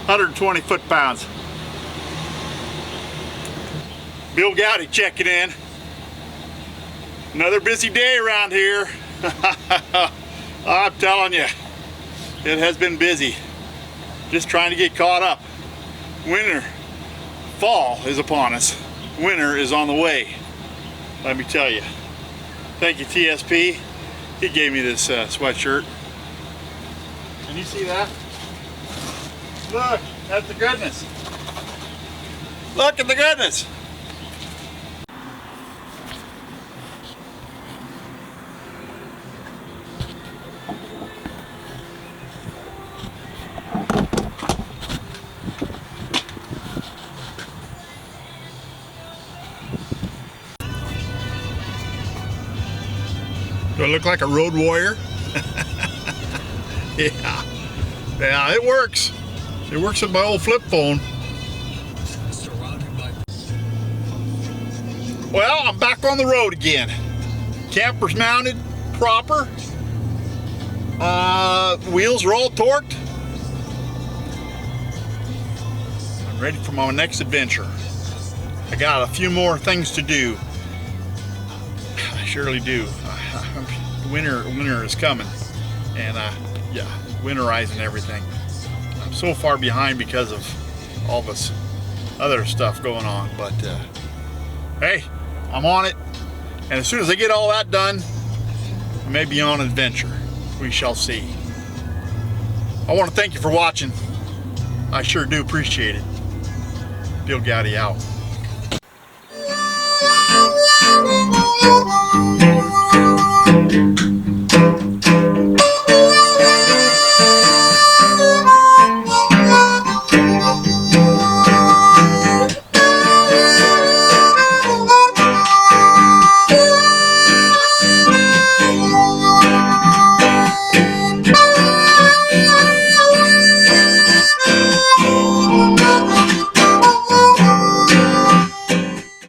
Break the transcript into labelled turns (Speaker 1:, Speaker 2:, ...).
Speaker 1: 120 foot-pounds. Bill Goudy checking in. Another busy day around here. I'm telling you, it has been busy. Just trying to get caught up. Fall is upon us. Winter is on the way. Let me tell you. Thank you, TSP. He gave me this sweatshirt. Can you see that? Look, that's the goodness. Look at the goodness. Do I look like a road warrior? Yeah, it works. It works with my old flip phone. Well, I'm back on the road again. Camper's mounted proper. Wheels are all torqued. I'm ready for my next adventure. I got a few more things to do. I surely do. Winter is coming, and yeah, winterizing everything. I'm so far behind because of all this other stuff going on, but hey, I'm on it, and as soon as I get all that done, I may be on an adventure. We shall see. I want to thank you for watching. I sure do appreciate it. Bill Goudy out.